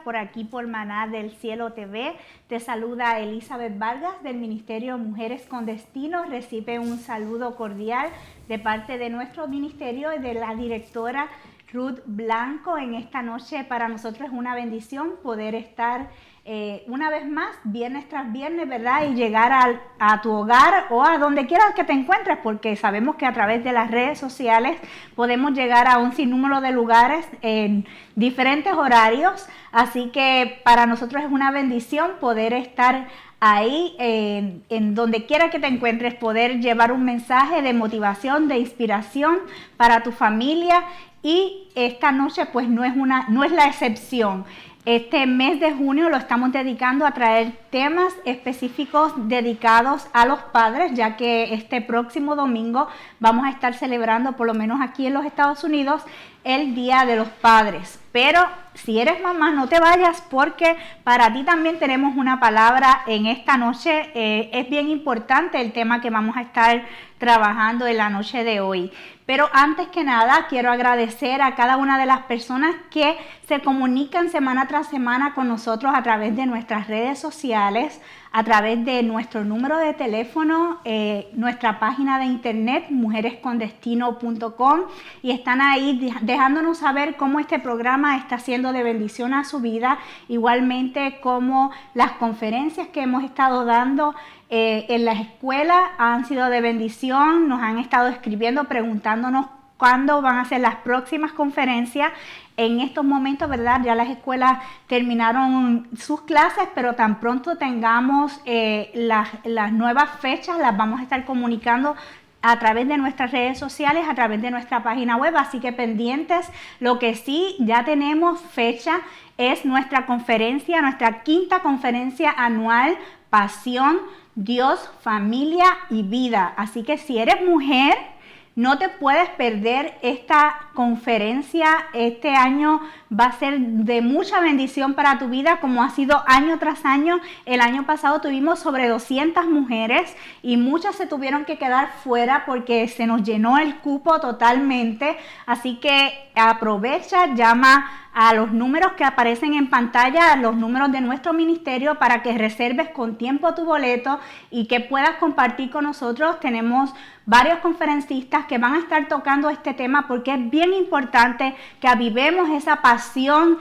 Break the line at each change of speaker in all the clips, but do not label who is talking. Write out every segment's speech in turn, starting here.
por aquí por Maná del Cielo TV. Te saluda Elizabeth Vargas del Ministerio Mujeres con Destino. Recibe un saludo cordial de parte de nuestro ministerio y de la directora Ruth Blanco. En esta noche para nosotros es una bendición poder estar una vez más, viernes tras viernes, ¿verdad? Y llegar a tu hogar o a donde quieras que te encuentres, porque sabemos que a través de las redes sociales podemos llegar a un sinnúmero de lugares en diferentes horarios. Así que para nosotros es una bendición poder estar ahí, en donde quiera que te encuentres, poder llevar un mensaje de motivación, de inspiración para tu familia. Y esta noche pues no es la excepción. Este mes de junio lo estamos dedicando a traer temas específicos dedicados a los padres, ya que este próximo domingo vamos a estar celebrando, por lo menos aquí en los Estados Unidos, el Día de los Padres. Pero si eres mamá, no te vayas, porque para ti también tenemos una palabra en esta noche. Es bien importante el tema que vamos a estar trabajando en la noche de hoy. Pero antes que nada, quiero agradecer a cada una de las personas que se comunican semana tras semana con nosotros a través de nuestras redes sociales, a través de nuestro número de teléfono, nuestra página de internet, mujerescondestino.com, y están ahí dejándonos saber cómo este programa está siendo de bendición a su vida, igualmente como las conferencias que hemos estado dando en las escuelas han sido de bendición. Nos han estado escribiendo preguntándonos cuándo van a ser las próximas conferencias. En estos momentos, ¿verdad? Ya las escuelas terminaron sus clases, pero tan pronto tengamos las nuevas fechas, las vamos a estar comunicando a través de nuestras redes sociales, a través de nuestra página web, así que pendientes. Lo que sí ya tenemos fecha es nuestra conferencia, nuestra 5ª conferencia anual, Pasión, Dios, Familia y Vida. Así que si eres mujer, no te puedes perder esta conferencia. Este año va a ser de mucha bendición para tu vida, como ha sido año tras año. El año pasado tuvimos sobre 200 mujeres y muchas se tuvieron que quedar fuera porque se nos llenó el cupo totalmente. Así que aprovecha, llama a los números que aparecen en pantalla, a los números de nuestro ministerio, para que reserves con tiempo tu boleto y que puedas compartir con nosotros. Tenemos varios conferencistas que van a estar tocando este tema, porque es bien importante que avivemos esa pasión,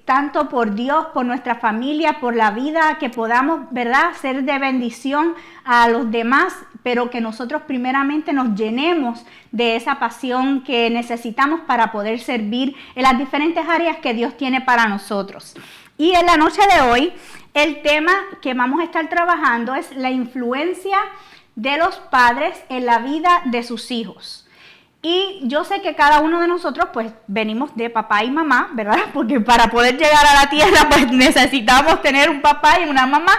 tanto por Dios, por nuestra familia, por la vida, que podamos, ¿verdad?, ser de bendición a los demás, pero que nosotros primeramente nos llenemos de esa pasión que necesitamos para poder servir en las diferentes áreas que Dios tiene para nosotros. Y en la noche de hoy, el tema que vamos a estar trabajando es la influencia de los padres en la vida de sus hijos. Y yo sé que cada uno de nosotros pues venimos de papá y mamá, ¿verdad? Porque para poder llegar a la tierra pues necesitamos tener un papá y una mamá,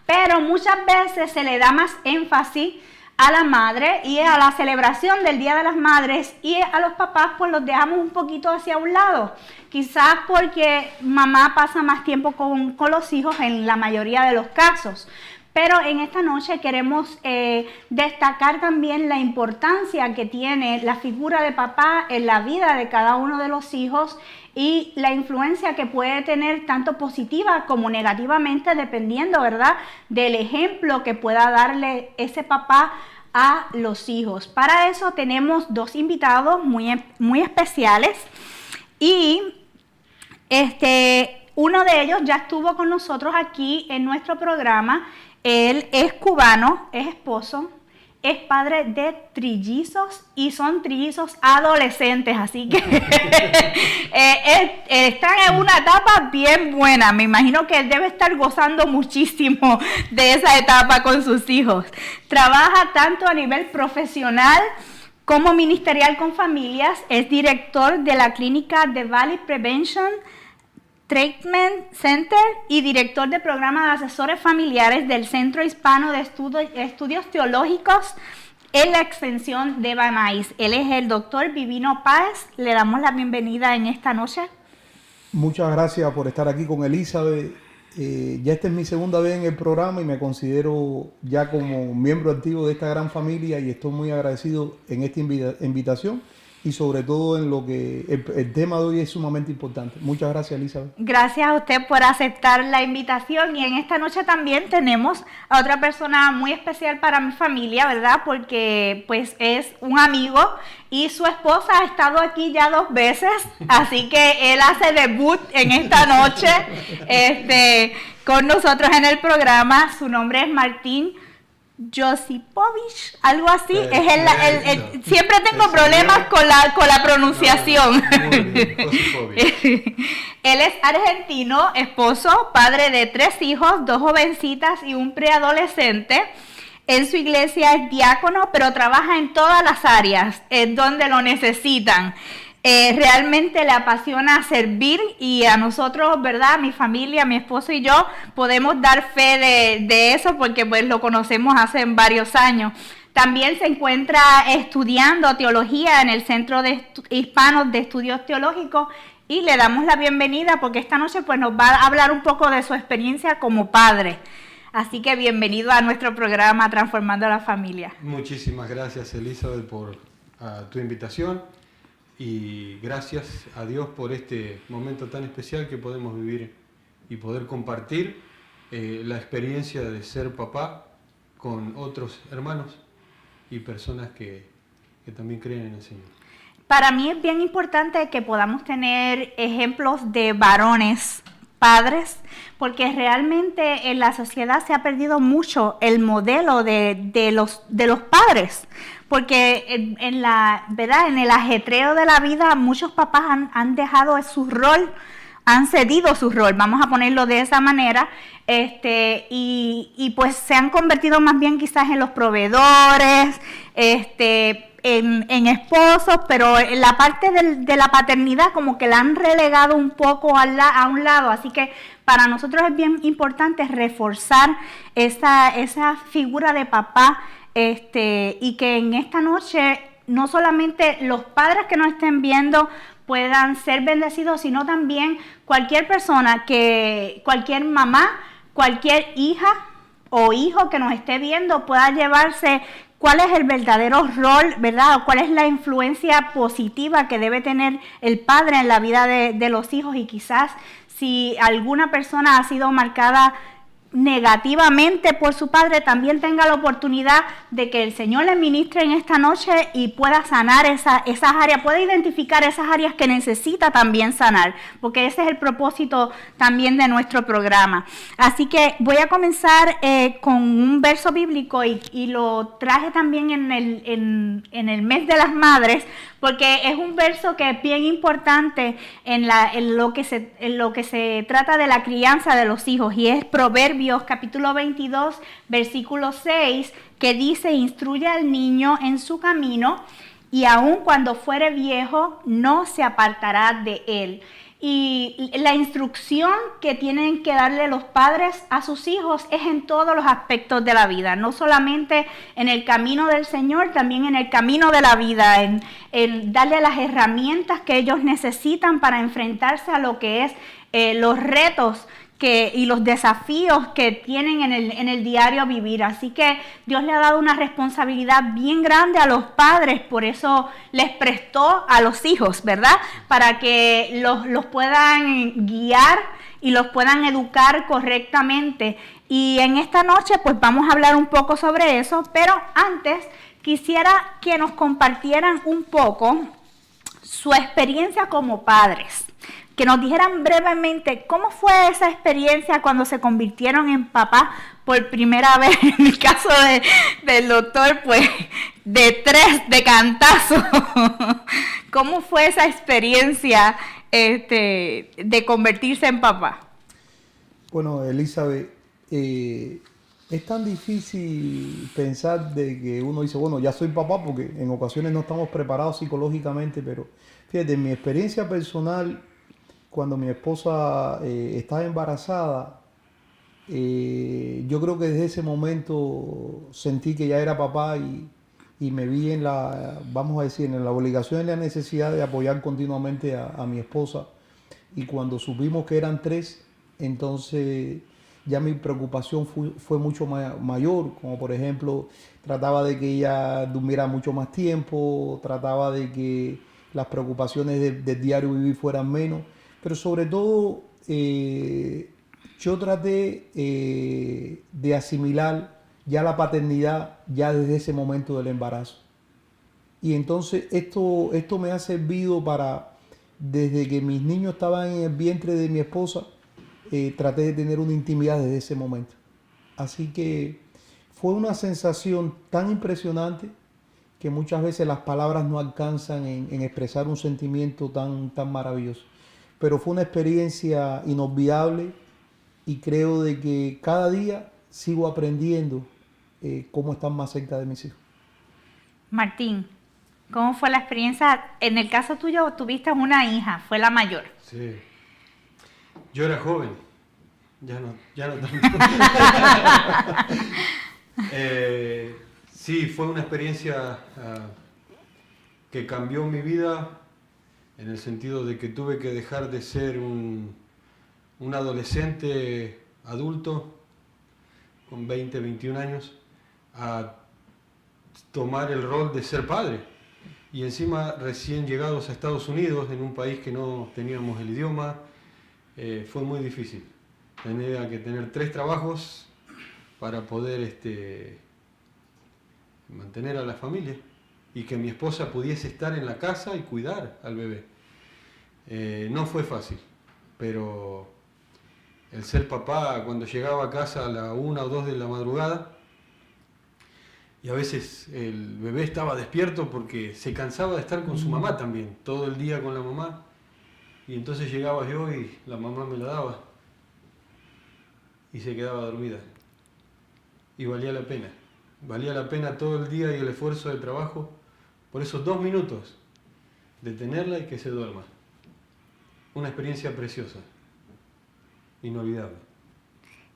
pero muchas veces se le da más énfasis a la madre y a la celebración del Día de las Madres, y a los papás pues los dejamos un poquito hacia un lado, quizás porque mamá pasa más tiempo con los hijos en la mayoría de los casos. Pero en esta noche queremos destacar también la importancia que tiene la figura de papá en la vida de cada uno de los hijos, y la influencia que puede tener tanto positiva como negativamente, dependiendo, ¿verdad?, del ejemplo que pueda darle ese papá a los hijos. Para eso tenemos 2 invitados muy especiales, y uno de ellos ya estuvo con nosotros aquí en nuestro programa. Él es cubano, es esposo, es padre de trillizos, y son trillizos adolescentes, así que están en una etapa bien buena. Me imagino que él debe estar gozando muchísimo de esa etapa con sus hijos. Trabaja tanto a nivel profesional como ministerial con familias. Es director de la clínica The Valley Prevention Treatment Center y director de programa de asesores familiares del Centro Hispano de Estudios Teológicos en la extensión de Banais. Él es el doctor Vivino Páez. Le damos la bienvenida en esta noche.
Muchas gracias por estar aquí con Elizabeth. Ya esta es mi segunda vez en el programa y me considero ya como miembro activo de esta gran familia, y estoy muy agradecido en esta invitación y sobre todo en lo que el tema de hoy es sumamente importante. Muchas gracias, Elizabeth.
Gracias a usted por aceptar la invitación, y en esta noche también tenemos a otra persona muy especial para mi familia, ¿verdad? Porque pues es un amigo y su esposa ha estado aquí ya 2 veces, así que él hace debut en esta noche con nosotros en el programa. Su nombre es Martín Josipovich, algo así. Siempre tengo problemas con la pronunciación. Él es argentino, esposo, padre de 3 hijos, 2 jovencitas y un preadolescente. En su iglesia es diácono, pero trabaja en todas las áreas donde lo necesitan. Realmente le apasiona servir, y a nosotros, ¿verdad? Mi familia, mi esposo y yo podemos dar fe de eso, porque pues lo conocemos hace varios años. También se encuentra estudiando teología en el Centro de Hispanos de Estudios Teológicos, y le damos la bienvenida porque esta noche pues nos va a hablar un poco de su experiencia como padre. Así que bienvenido a nuestro programa Transformando a la Familia.
Muchísimas gracias, Elizabeth, por tu invitación. Y gracias a Dios por este momento tan especial que podemos vivir y poder compartir la experiencia de ser papá con otros hermanos y personas que también creen en el Señor.
Para mí es bien importante que podamos tener ejemplos de varones, padres, porque realmente en la sociedad se ha perdido mucho el modelo de los padres. Porque ¿verdad? En el ajetreo de la vida muchos papás han dejado su rol, han cedido su rol, vamos a ponerlo de esa manera, y pues se han convertido más bien quizás en los proveedores, en esposos, pero en la parte de la paternidad como que la han relegado un poco a un lado. Así que para nosotros es bien importante reforzar esa figura de papá, y que en esta noche no solamente los padres que nos estén viendo puedan ser bendecidos, sino también cualquier persona, cualquier mamá, cualquier hija o hijo que nos esté viendo pueda llevarse cuál es el verdadero rol, ¿verdad? Cuál es la influencia positiva que debe tener el padre en la vida de los hijos, y quizás si alguna persona ha sido marcada negativamente por su padre, también tenga la oportunidad de que el Señor le ministre en esta noche y pueda sanar esas áreas, pueda identificar esas áreas que necesita también sanar, porque ese es el propósito también de nuestro programa. Así que voy a comenzar con un verso bíblico, y lo traje también en el mes de las madres, porque es un verso que es bien importante en lo que se trata de la crianza de los hijos, y es Proverbios capítulo 22, versículo 6, que dice: instruye al niño en su camino, y aun cuando fuere viejo no se apartará de él. Y la instrucción que tienen que darle los padres a sus hijos es en todos los aspectos de la vida, no solamente en el camino del Señor, también en el camino de la vida, en darle las herramientas que ellos necesitan para enfrentarse a lo que es los retos y los desafíos que tienen en el diario vivir. Así que Dios le ha dado una responsabilidad bien grande a los padres, por eso les prestó a los hijos, ¿verdad? Para que los puedan guiar y los puedan educar correctamente. Y en esta noche pues vamos a hablar un poco sobre eso, pero antes quisiera que nos compartieran un poco su experiencia como padres. Que nos dijeran brevemente cómo fue esa experiencia cuando se convirtieron en papá por primera vez. En el caso del doctor, pues de 3 de cantazo. ¿Cómo fue esa experiencia de convertirse en papá?
Bueno, Elizabeth, es tan difícil pensar de que uno dice, bueno, ya soy papá, porque en ocasiones no estamos preparados psicológicamente, pero fíjate, en mi experiencia personal, cuando mi esposa estaba embarazada, yo creo que desde ese momento sentí que ya era papá, y me vi en vamos a decir, en la obligación y la necesidad de apoyar continuamente a mi esposa. Y cuando supimos que eran 3, entonces ya mi preocupación fue mucho mayor, como por ejemplo, trataba de que ella durmiera mucho más tiempo, trataba de que las preocupaciones del diario vivir fueran menos, pero sobre todo yo traté de asimilar ya la paternidad ya desde ese momento del embarazo. Y entonces esto me ha servido para, desde que mis niños estaban en el vientre de mi esposa, traté de tener una intimidad desde ese momento. Así que fue una sensación tan impresionante que muchas veces las palabras no alcanzan en expresar un sentimiento tan maravilloso. Pero fue una experiencia inolvidable y creo de que cada día sigo aprendiendo cómo estar más cerca de mis hijos.
Martín, ¿cómo fue la experiencia? En el caso tuyo tuviste una hija, fue la mayor.
Sí. Yo era joven, ya no tanto. Sí, fue una experiencia que cambió mi vida en el sentido de que tuve que dejar de ser un adolescente adulto con 20, 21 años a tomar el rol de ser padre. Y encima recién llegados a Estados Unidos, en un país que no teníamos el idioma, fue muy difícil. Tenía que tener 3 trabajos para poder mantener a la familia y que mi esposa pudiese estar en la casa y cuidar al bebé. No fue fácil, pero el ser papá, cuando llegaba a casa a la 1 o 2 de la madrugada, y a veces el bebé estaba despierto porque se cansaba de estar con su mamá también, todo el día con la mamá, y entonces llegaba yo y la mamá me la daba y se quedaba dormida. Y valía la pena todo el día y el esfuerzo de trabajo por esos 2 minutos de tenerla y que se duerma. Una experiencia preciosa, inolvidable.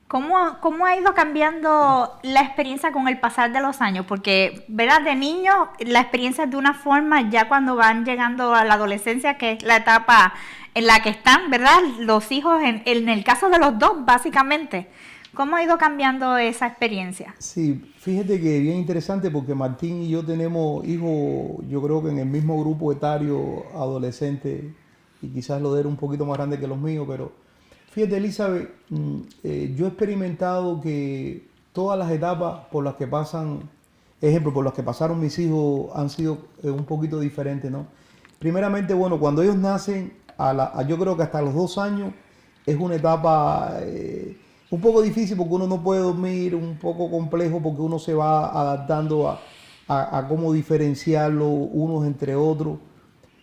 ¿Cómo ha ido cambiando la experiencia con el pasar de los años? Porque, ¿verdad? De niños la experiencia es de una forma, ya cuando van llegando a la adolescencia, que es la etapa en la que están, ¿verdad? Los hijos, en el caso de los dos, básicamente. ¿Cómo ha ido cambiando esa experiencia?
Sí, fíjate que bien interesante porque Martín y yo tenemos hijos, yo creo que en el mismo grupo etario adolescente, y quizás lo de él un poquito más grande que los míos, pero fíjate, Elizabeth, yo he experimentado que todas las etapas por las que por las que pasaron mis hijos han sido un poquito diferentes, ¿no? Primeramente, bueno, cuando ellos nacen, yo creo que hasta los 2 años es una etapa un poco difícil porque uno no puede dormir, un poco complejo porque uno se va adaptando a cómo diferenciarlo unos entre otros.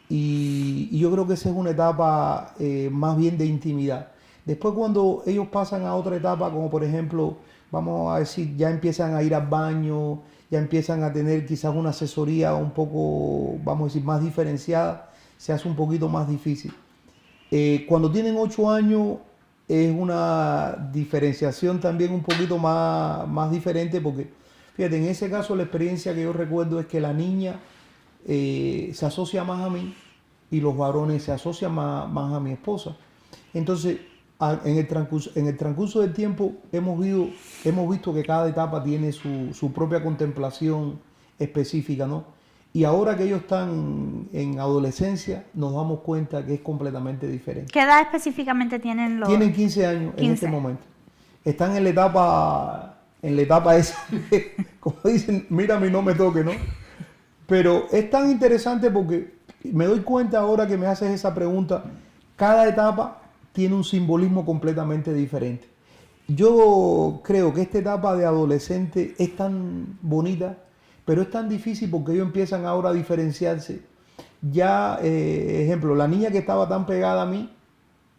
Y yo creo que esa es una etapa más bien de intimidad. Después cuando ellos pasan a otra etapa, como por ejemplo, vamos a decir, ya empiezan a ir al baño, ya empiezan a tener quizás una asesoría un poco, vamos a decir, más diferenciada, se hace un poquito más difícil. Cuando tienen 8 años es una diferenciación también un poquito más diferente porque, fíjate, en ese caso la experiencia que yo recuerdo es que la niña se asocia más a mí y los varones se asocian más a mi esposa. Entonces, en el transcurso del tiempo hemos visto que cada etapa tiene su propia contemplación específica, ¿no? Y ahora que ellos están en adolescencia, nos damos cuenta que es completamente diferente.
¿Qué edad específicamente tienen los...?
Tienen 15 años 15. En este momento. Están en la etapa esa, como dicen, mírame y no me toque, ¿no? Pero es tan interesante porque me doy cuenta ahora que me haces esa pregunta, cada etapa tiene un simbolismo completamente diferente. Yo creo que esta etapa de adolescente es tan bonita, pero es tan difícil porque ellos empiezan ahora a diferenciarse. Ya, ejemplo, la niña que estaba tan pegada a mí,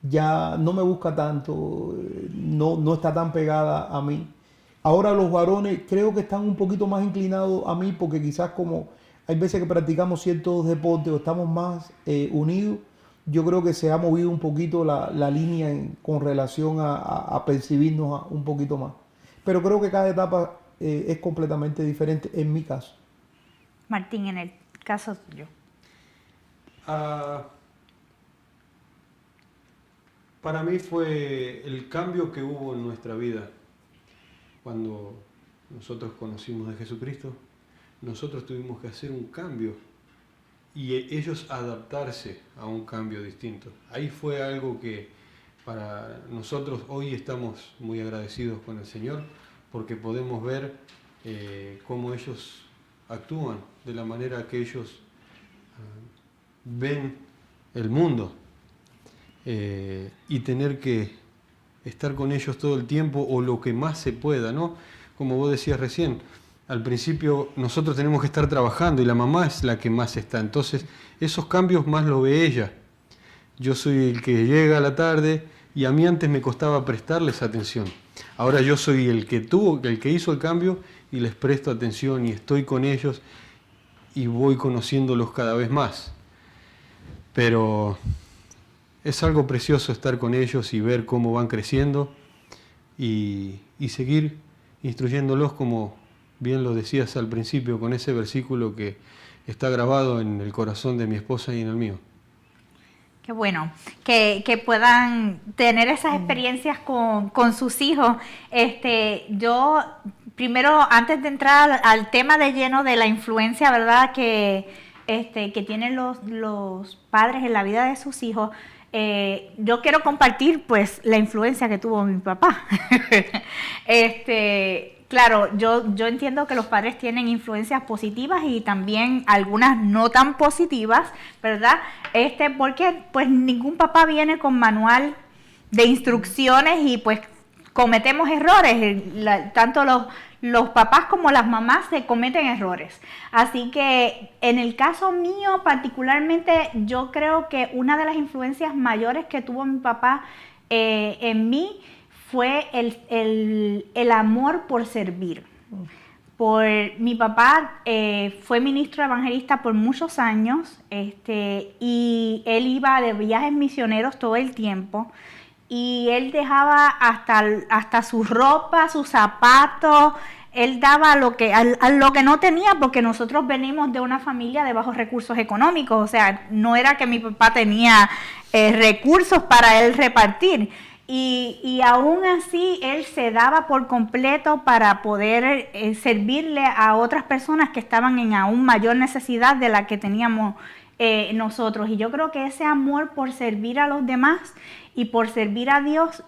ya no me busca tanto, no está tan pegada a mí. Ahora los varones creo que están un poquito más inclinados a mí porque quizás como hay veces que practicamos ciertos deportes o estamos más unidos, yo creo que se ha movido un poquito la línea con relación a percibirnos un poquito más. Pero creo que cada etapa es completamente diferente en mi caso.
Martín, en el caso tuyo.
Para mí fue el cambio que hubo en nuestra vida cuando nosotros conocimos de Jesucristo. Nosotros tuvimos que hacer un cambio y ellos adaptarse a un cambio distinto. Ahí fue algo que para nosotros hoy estamos muy agradecidos con el Señor porque podemos ver cómo ellos actúan, de la manera que ellos ven el mundo. Y tener que estar con ellos todo el tiempo o lo que más se pueda, ¿no? Como vos decías recién, al principio nosotros tenemos que estar trabajando y la mamá es la que más está, entonces esos cambios más lo ve ella. Yo soy el que llega a la tarde y a mí antes me costaba prestarles atención. Ahora yo soy el que hizo el cambio y les presto atención y estoy con ellos y voy conociéndolos cada vez más. Pero es algo precioso estar con ellos y ver cómo van creciendo y seguir instruyéndolos, como bien lo decías al principio, con ese versículo que está grabado en el corazón de mi esposa y en el mío.
Qué bueno, que puedan tener esas experiencias con sus hijos. Yo, primero, antes de entrar al tema de lleno de la influencia, ¿verdad?, que tienen los padres en la vida de sus hijos, yo quiero compartir pues la influencia que tuvo mi papá. Claro, yo entiendo que los padres tienen influencias positivas y también algunas no tan positivas, ¿verdad? Porque pues ningún papá viene con manual de instrucciones y pues cometemos errores, tanto los papás como las mamás se cometen errores. Así que en el caso mío particularmente, yo creo que una de las influencias mayores que tuvo mi papá en mí fue el amor por servir. Mi papá fue ministro evangelista por muchos años y él iba de viajes misioneros todo el tiempo. Y él dejaba hasta su ropa, sus zapatos, él daba a lo que no tenía, porque nosotros venimos de una familia de bajos recursos económicos, o sea, no era que mi papá tenía recursos para él repartir. Y aún así él se daba por completo para poder servirle a otras personas que estaban en aún mayor necesidad de la que teníamos nosotros. Y yo creo que ese amor por servir a los demás y por servir a Dios,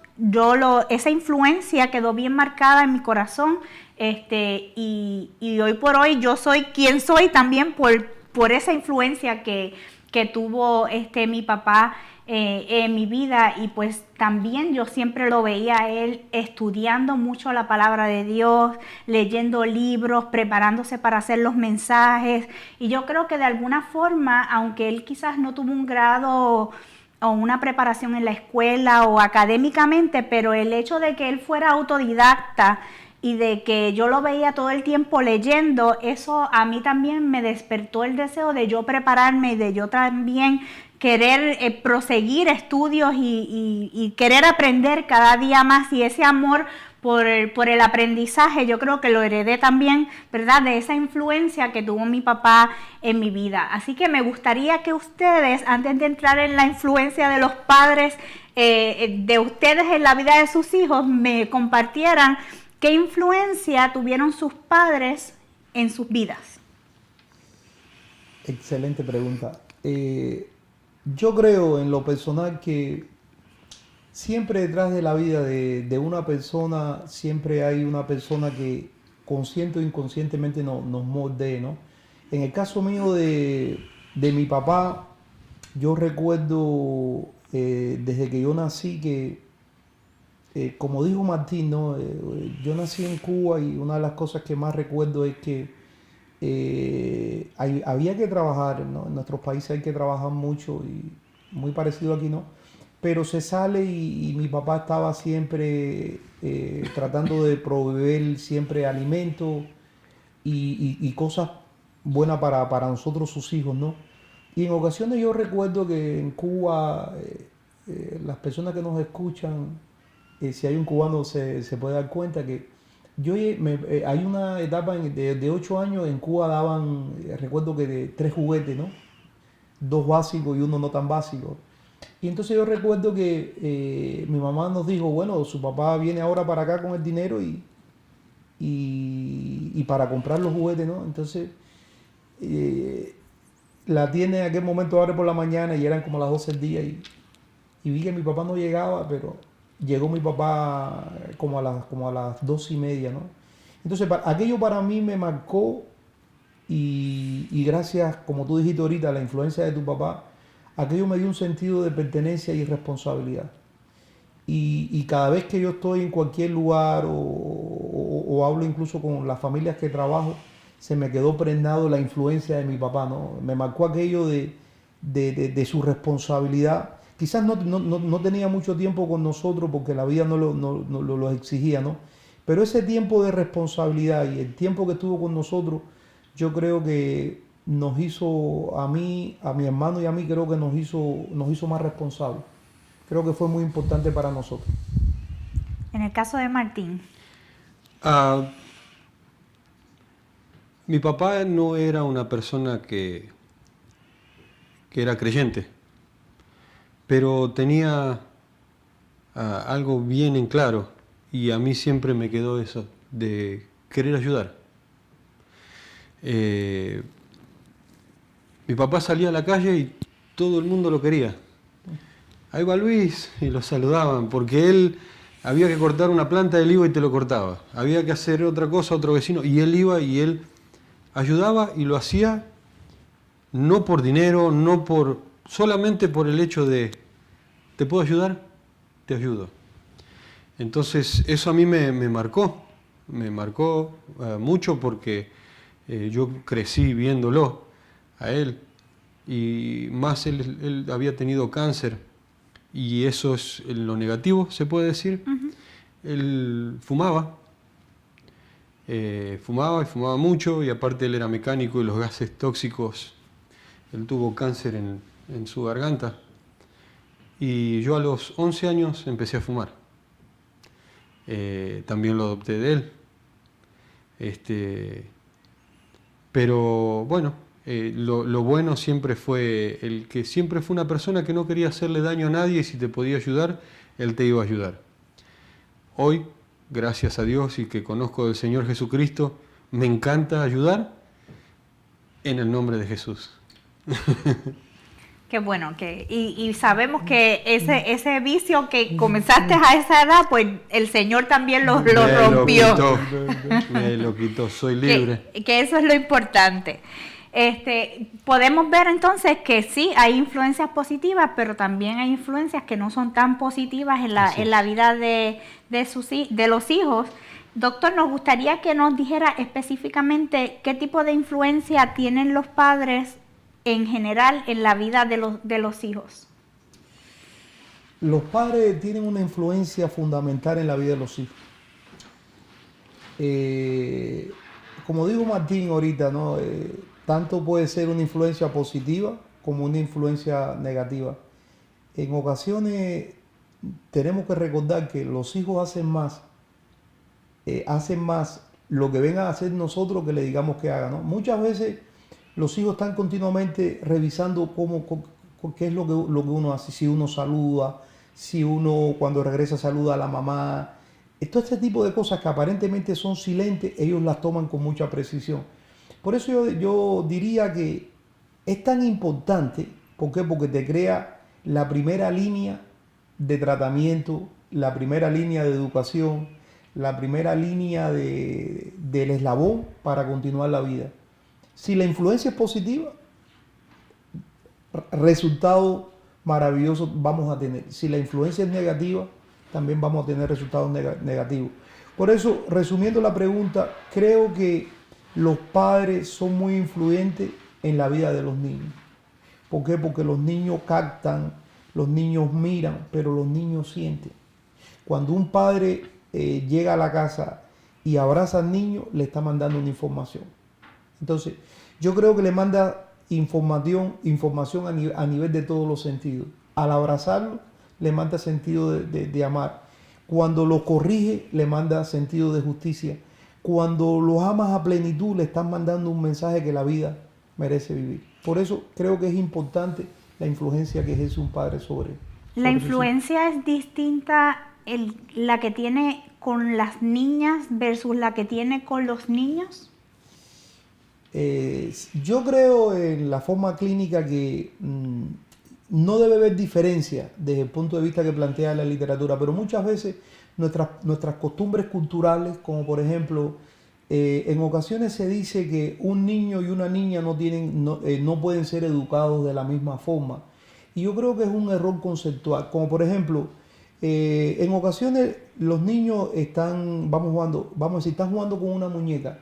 esa influencia quedó bien marcada en mi corazón, y hoy por hoy yo soy quien soy también por esa influencia que tuvo mi papá en mi vida. Y pues también yo siempre lo veía a él estudiando mucho la palabra de Dios, leyendo libros, preparándose para hacer los mensajes. Y yo creo que de alguna forma, aunque él quizás no tuvo un grado o una preparación en la escuela o académicamente, pero el hecho de que él fuera autodidacta y de que yo lo veía todo el tiempo leyendo, eso a mí también me despertó el deseo de yo prepararme y de yo también querer proseguir estudios y querer aprender cada día más. Y ese amor por el aprendizaje, yo creo que lo heredé también, ¿verdad?, de esa influencia que tuvo mi papá en mi vida. Así que me gustaría que ustedes, antes de entrar en la influencia de los padres, de ustedes en la vida de sus hijos, me compartieran qué influencia tuvieron sus padres en sus vidas.
Excelente pregunta. Yo creo en lo personal que siempre detrás de la vida de una persona, siempre hay una persona que consciente o inconscientemente nos moldee, ¿no? En el caso mío de mi papá, yo recuerdo desde que yo nací que, como dijo Martín, ¿no? Yo nací en Cuba y una de las cosas que más recuerdo es que había que trabajar, ¿no? En nuestros países hay que trabajar mucho y muy parecido aquí, ¿no? Pero se sale y mi papá estaba siempre tratando de proveer siempre alimento y cosas buenas para nosotros, sus hijos, ¿no? Y en ocasiones yo recuerdo que en Cuba, las personas que nos escuchan, si hay un cubano se puede dar cuenta que hay una etapa de 8 años en Cuba daban, recuerdo que de 3 juguetes, ¿no? 2 básicos y uno no tan básico. Y entonces yo recuerdo que mi mamá nos dijo, bueno, su papá viene ahora para acá con el dinero y para comprar los juguetes, ¿no? Entonces, la tienda en aquel momento abre por la mañana y eran como las 12 del día y vi que mi papá no llegaba, pero llegó mi papá como a las 2:30, ¿no? Entonces, aquello para mí me marcó y gracias, como tú dijiste ahorita, a la influencia de tu papá, aquello me dio un sentido de pertenencia y responsabilidad. Y cada vez que yo estoy en cualquier lugar o hablo incluso con las familias que trabajo, se me quedó prendado la influencia de mi papá, ¿no? Me marcó aquello de su responsabilidad. Quizás no tenía mucho tiempo con nosotros porque la vida no lo exigía, ¿no? Pero ese tiempo de responsabilidad y el tiempo que estuvo con nosotros, yo creo que nos hizo a mí, a mi hermano y a mí, creo que nos hizo más responsables. Creo que fue muy importante para nosotros.
En el caso de Martín.
Mi papá no era una persona que era creyente, pero tenía algo bien en claro y a mí siempre me quedó eso, de querer ayudar. Mi papá salía a la calle y todo el mundo lo quería. Ahí va Luis, y lo saludaban, porque él había que cortar una planta, él iba y te lo cortaba. Había que hacer otra cosa, otro vecino, y él iba y él ayudaba y lo hacía no por dinero, solamente por el hecho de, ¿te puedo ayudar? Te ayudo. Entonces eso a mí me marcó mucho porque yo crecí viéndolo a él, y más él había tenido cáncer. Y eso es lo negativo, se puede decir. Uh-huh. Él fumaba y fumaba mucho, y aparte él era mecánico y los gases tóxicos, él tuvo cáncer en su garganta. Y yo a los 11 años empecé a fumar. También lo adopté de él. Pero bueno, lo bueno siempre fue el que siempre fue una persona que no quería hacerle daño a nadie, y si te podía ayudar, él te iba a ayudar. Hoy, gracias a Dios y que conozco del Señor Jesucristo, me encanta ayudar en el nombre de Jesús.
Qué bueno, y sabemos que ese vicio que comenzaste a esa edad, pues el Señor también lo rompió.
Me lo quitó, soy libre.
Que eso es lo importante. Podemos ver entonces que sí, hay influencias positivas, pero también hay influencias que no son tan positivas en la vida de los hijos. Doctor, nos gustaría que nos dijera específicamente qué tipo de influencia tienen los padres en general en la vida de los hijos.
Los padres tienen una influencia fundamental en la vida de los hijos. Como dijo Martín ahorita, ¿no? Tanto puede ser una influencia positiva como una influencia negativa. En ocasiones tenemos que recordar que los hijos hacen más lo que vengan a hacer nosotros que le digamos que hagan, ¿no? Muchas veces los hijos están continuamente revisando qué es lo que uno hace, si uno saluda, si uno cuando regresa saluda a la mamá. Todo este tipo de cosas que aparentemente son silentes, ellos las toman con mucha precisión. Por eso yo diría que es tan importante. ¿Por qué? Porque te crea la primera línea de tratamiento, la primera línea de educación, la primera línea del eslabón para continuar la vida. Si la influencia es positiva, resultados maravillosos vamos a tener. Si la influencia es negativa, también vamos a tener resultados negativos. Por eso, resumiendo la pregunta, creo que los padres son muy influyentes en la vida de los niños. ¿Por qué? Porque los niños captan, los niños miran, pero los niños sienten. Cuando un padre llega a la casa y abraza al niño, le está mandando una información. Entonces, yo creo que le manda información a nivel de todos los sentidos. Al abrazarlo, le manda sentido de amar. Cuando lo corrige, le manda sentido de justicia. Cuando los amas a plenitud, le estás mandando un mensaje que la vida merece vivir. Por eso creo que es importante la influencia que ejerce un padre sobre
La
sus hijos.
influencia es distinta la que tiene con las niñas versus la que tiene con los niños.
Yo creo en la forma clínica que no debe haber diferencia desde el punto de vista que plantea la literatura, pero muchas veces nuestras costumbres culturales, como por ejemplo, en ocasiones se dice que un niño y una niña no pueden ser educados de la misma forma. Y yo creo que es un error conceptual, como por ejemplo, en ocasiones los niños están jugando con una muñeca.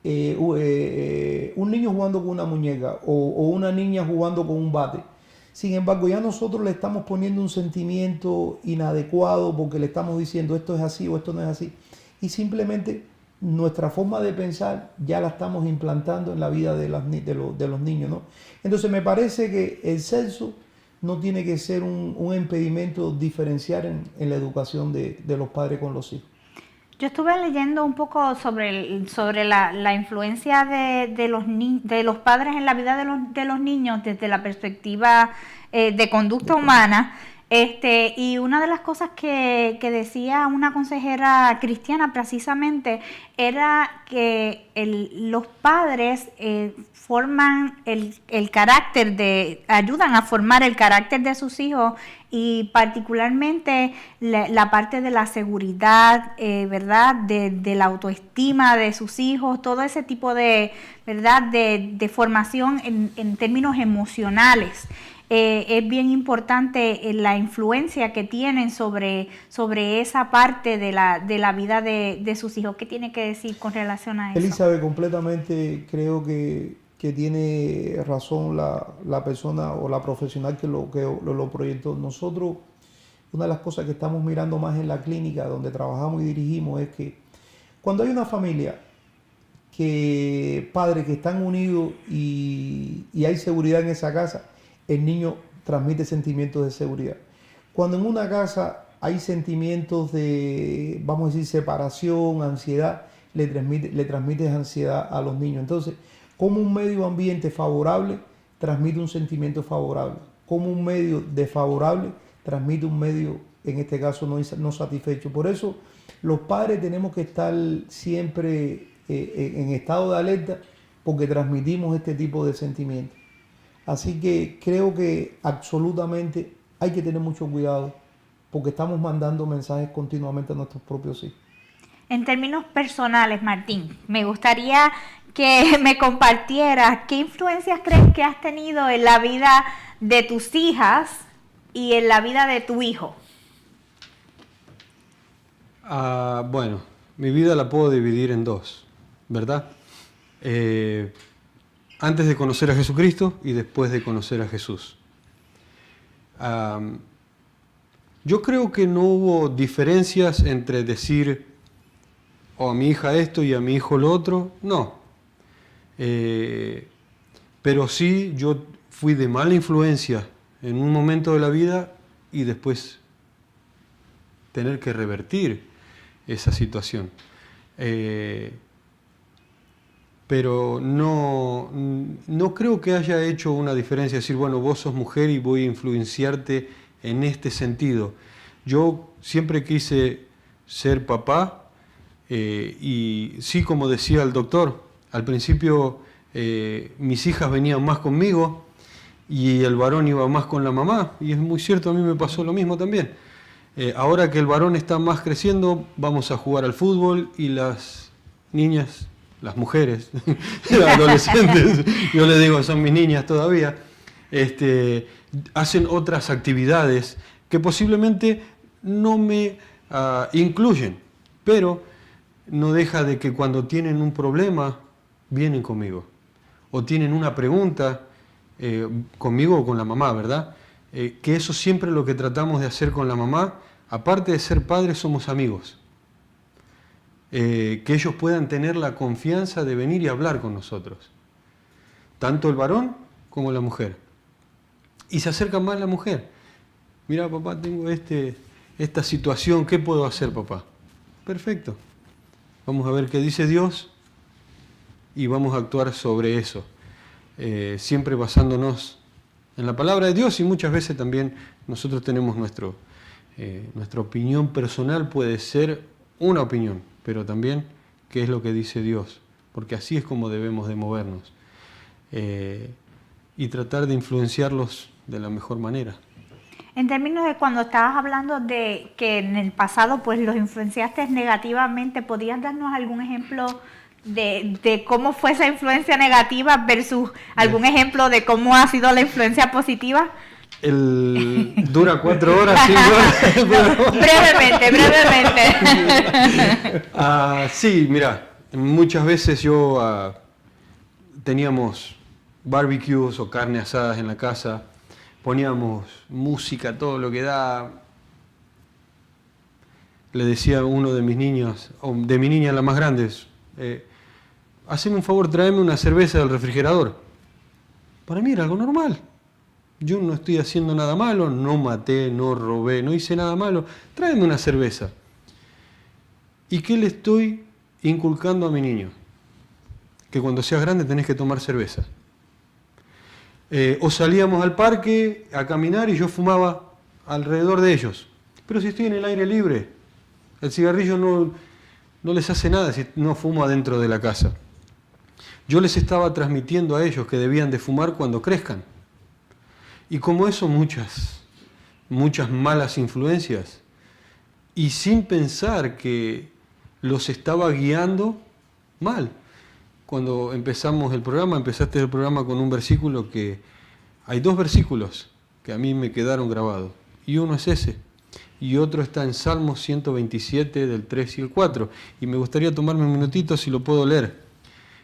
Un niño jugando con una muñeca o una niña jugando con un bate. Sin embargo, ya nosotros le estamos poniendo un sentimiento inadecuado porque le estamos diciendo esto es así o esto no es así. Y simplemente nuestra forma de pensar ya la estamos implantando en la vida de los niños, ¿no? Entonces me parece que el sexo no tiene que ser un impedimento diferenciar en la educación de los padres con los hijos.
Yo estuve leyendo un poco sobre la influencia de los padres en la vida de los niños desde la perspectiva de conducta humana. Y una de las cosas que decía una consejera cristiana precisamente era que los padres forman el carácter ayudan a formar el carácter de sus hijos, y particularmente la parte de la seguridad, ¿verdad? De la autoestima de sus hijos, todo ese tipo de, ¿verdad? de formación en términos emocionales. Es bien importante la influencia que tienen sobre esa parte de la vida de sus hijos. ¿Qué tiene que decir con relación a eso?
Elizabeth, completamente creo que tiene razón la persona o la profesional que lo proyectó. Nosotros, una de las cosas que estamos mirando más en la clínica donde trabajamos y dirigimos es que cuando hay una familia padres que están unidos y hay seguridad en esa casa, el niño transmite sentimientos de seguridad. Cuando en una casa hay sentimientos de, vamos a decir, separación, ansiedad, le transmites ansiedad a los niños. Entonces, como un medio ambiente favorable transmite un sentimiento favorable, como un medio desfavorable transmite un medio, en este caso, no satisfecho. Por eso, los padres tenemos que estar siempre en estado de alerta porque transmitimos este tipo de sentimientos. Así que creo que absolutamente hay que tener mucho cuidado porque estamos mandando mensajes continuamente a nuestros propios hijos.
En términos personales, Martín, me gustaría que me compartieras qué influencias crees que has tenido en la vida de tus hijas y en la vida de tu hijo.
Bueno, mi vida la puedo dividir en dos, ¿verdad? Antes de conocer a Jesucristo y después de conocer a Jesús. Yo creo que no hubo diferencias entre decir a mi hija esto y a mi hijo lo otro, no. Pero sí, yo fui de mala influencia en un momento de la vida y después tener que revertir esa situación. Pero no creo que haya hecho una diferencia, decir, bueno, vos sos mujer y voy a influenciarte en este sentido. Yo siempre quise ser papá y sí, como decía el doctor, al principio mis hijas venían más conmigo y el varón iba más con la mamá, y es muy cierto, a mí me pasó lo mismo también. Ahora que el varón está más creciendo, vamos a jugar al fútbol y las niñas, las mujeres, las adolescentes, yo les digo, son mis niñas todavía, hacen otras actividades que posiblemente no me incluyen, pero no deja de que cuando tienen un problema, vienen conmigo, o tienen una pregunta, conmigo o con la mamá, ¿verdad? Que eso siempre es lo que tratamos de hacer con la mamá. Aparte de ser padres, somos amigos. Que ellos puedan tener la confianza de venir y hablar con nosotros. Tanto el varón como la mujer. Y se acerca más la mujer. Mira, papá, tengo esta situación, ¿qué puedo hacer, papá? Perfecto. Vamos a ver qué dice Dios y vamos a actuar sobre eso. Siempre basándonos en la palabra de Dios, y muchas veces también nosotros tenemos nuestra opinión personal, puede ser una opinión, pero también qué es lo que dice Dios, porque así es como debemos de movernos y tratar de influenciarlos de la mejor manera.
En términos de cuando estabas hablando de que en el pasado pues los influenciaste negativamente, ¿podrías darnos algún ejemplo de cómo fue esa influencia negativa versus algún ejemplo de cómo ha sido la influencia positiva?
Dura 4 horas, 5 horas.
Brevemente.
Sí, mira, muchas veces yo teníamos barbecues o carne asadas en la casa, poníamos música, todo lo que da. Le decía a uno de mis niños, o de mi niña la más grande, haceme un favor, tráeme una cerveza del refrigerador. Para mí era algo normal. Yo no estoy haciendo nada malo, no maté, no robé, no hice nada malo. Tráeme una cerveza. ¿Y qué le estoy inculcando a mi niño? Que cuando seas grande tenés que tomar cerveza. O salíamos al parque a caminar y yo fumaba alrededor de ellos. Pero si estoy en el aire libre, el cigarrillo no les hace nada si no fumo adentro de la casa. Yo les estaba transmitiendo a ellos que debían de fumar cuando crezcan. Y como eso, muchas malas influencias. Y sin pensar que los estaba guiando mal. Cuando empezamos el programa, empezaste el programa con un versículo que... Hay 2 versículos que a mí me quedaron grabados. Y uno es ese. Y otro está en Salmos 127, del 3 y el 4. Y me gustaría tomarme un minutito si lo puedo leer.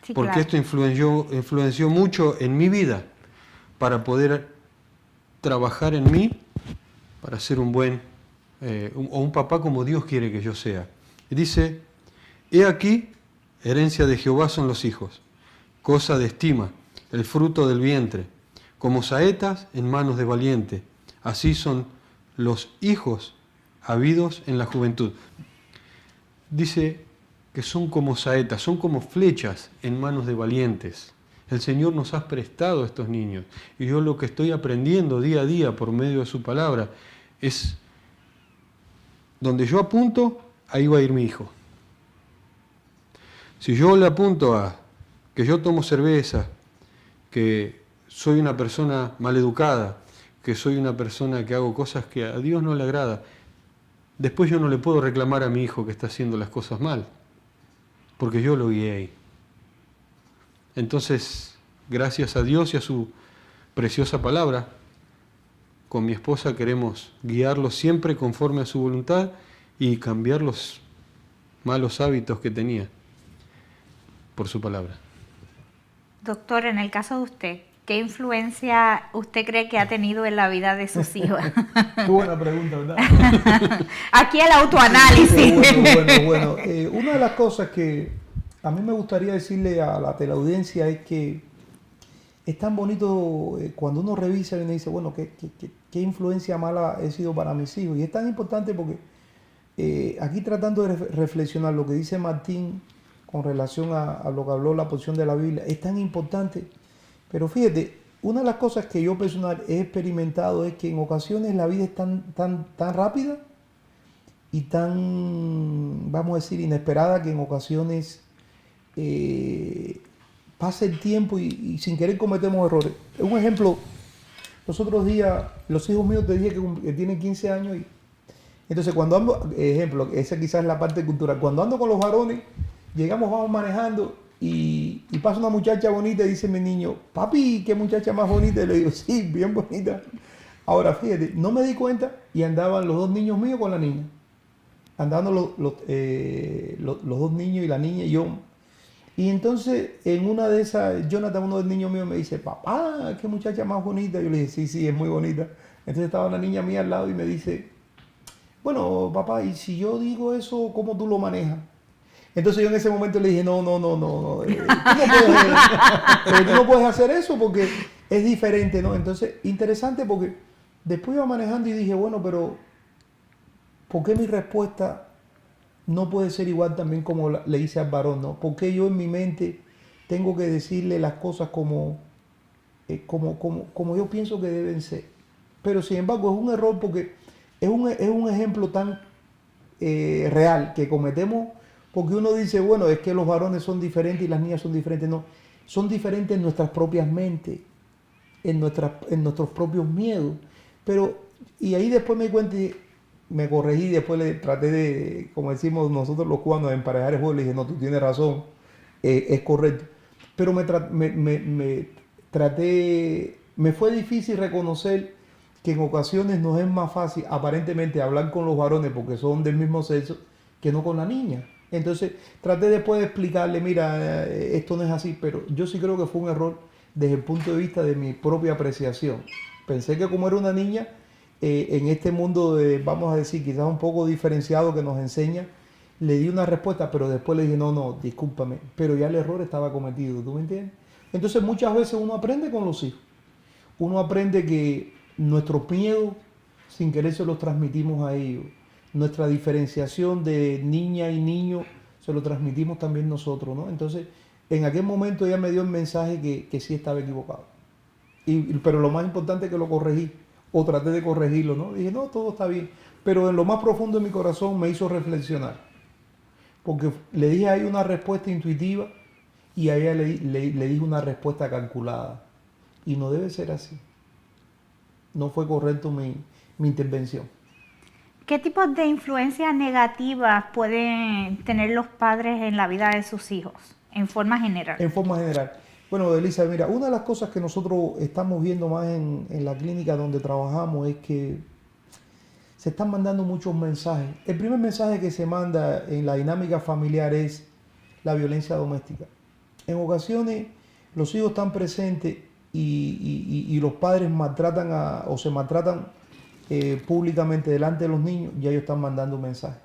Sí, porque claro. Esto influenció mucho en mi vida para poder trabajar en mí, para ser un buen, o un papá como Dios quiere que yo sea. Y dice, he aquí, herencia de Jehová son los hijos, cosa de estima, el fruto del vientre, como saetas en manos de valiente, así son los hijos habidos en la juventud. Dice que son como saetas, son como flechas en manos de valientes. El Señor nos ha prestado a estos niños. Y yo lo que estoy aprendiendo día a día por medio de su palabra es, donde yo apunto, ahí va a ir mi hijo. Si yo le apunto a que yo tomo cerveza, que soy una persona maleducada, que soy una persona que hago cosas que a Dios no le agrada, después yo no le puedo reclamar a mi hijo que está haciendo las cosas mal, porque yo lo guié ahí. Entonces, gracias a Dios y a su preciosa palabra, con mi esposa queremos guiarlos siempre conforme a su voluntad y cambiar los malos hábitos que tenía por su palabra.
Doctor, en el caso de usted, ¿qué influencia usted cree que ha tenido en la vida de sus hijos?
Qué buena pregunta, ¿verdad?
Aquí el autoanálisis.
Bueno. Una de las cosas que a mí me gustaría decirle a la teleaudiencia es que es tan bonito cuando uno revisa y uno dice, bueno, ¿qué influencia mala he sido para mis hijos? Y es tan importante porque aquí tratando de reflexionar lo que dice Martín con relación a lo que habló la porción de la Biblia, es tan importante. Pero fíjate, una de las cosas que yo personal he experimentado es que en ocasiones la vida es tan rápida y tan, vamos a decir, inesperada, que en ocasiones pasa el tiempo y sin querer cometemos errores. Un ejemplo, los otros días, los hijos míos te dije que tienen 15 años y entonces cuando ando, ejemplo, esa quizás es la parte cultural, cuando ando con los varones, vamos manejando y pasa una muchacha bonita y dice mi niño, papi, qué muchacha más bonita, y le digo, sí, bien bonita. Ahora fíjate, no me di cuenta y andaban los 2 niños míos con la niña, andaban los 2 niños y la niña y yo. Y entonces, en una de esas, Jonathan, uno de los niños míos, me dice, papá, qué muchacha más bonita. Yo le dije, sí, es muy bonita. Entonces estaba una niña mía al lado y me dice, bueno, papá, y si yo digo eso, ¿cómo tú lo manejas? Entonces yo en ese momento le dije, no, tú no puedes hacer eso porque es diferente, ¿no? Entonces, interesante porque después iba manejando y dije, bueno, pero ¿por qué mi respuesta no puede ser igual también como le hice al varón, ¿no? Porque yo en mi mente tengo que decirle las cosas como como yo pienso que deben ser. Pero sin embargo es un error porque es un ejemplo tan real que cometemos, porque uno dice, bueno, es que los varones son diferentes y las niñas son diferentes. No, son diferentes en nuestras propias mentes, en nuestros propios miedos. Pero, y ahí después me di cuenta y me corregí, después le traté de, como decimos nosotros los cubanos, de emparejar el juego. Le dije, no, tú tienes razón, es correcto. Pero me fue difícil reconocer que en ocasiones nos es más fácil aparentemente hablar con los varones porque son del mismo sexo que no con la niña. Entonces traté después de explicarle, mira, esto no es así, pero yo sí creo que fue un error desde el punto de vista de mi propia apreciación. Pensé que como era una niña, en este mundo de, vamos a decir, quizás un poco diferenciado que nos enseña, le di una respuesta, pero después le dije, no, discúlpame, pero ya el error estaba cometido, ¿tú me entiendes? Entonces muchas veces uno aprende con los hijos. Uno aprende que nuestros miedos, sin querer, se los transmitimos a ellos. Nuestra diferenciación de niña y niño, se lo transmitimos también nosotros, ¿no? Entonces, en aquel momento ella me dio el mensaje que sí estaba equivocado. Pero lo más importante es que lo corregí, o traté de corregirlo, ¿no? Dije, no, todo está bien. Pero en lo más profundo de mi corazón me hizo reflexionar. Porque le dije a ella una respuesta intuitiva y a ella le dije una respuesta calculada. Y no debe ser así. No fue correcto mi intervención.
¿Qué tipos de influencias negativas pueden tener los padres en la vida de sus hijos, en forma general?
En forma general. Bueno, Elisa, mira, una de las cosas que nosotros estamos viendo más en la clínica donde trabajamos es que se están mandando muchos mensajes. El primer mensaje que se manda en la dinámica familiar es la violencia doméstica. En ocasiones los hijos están presentes y los padres maltratan o se maltratan públicamente delante de los niños, y ellos están mandando un mensaje.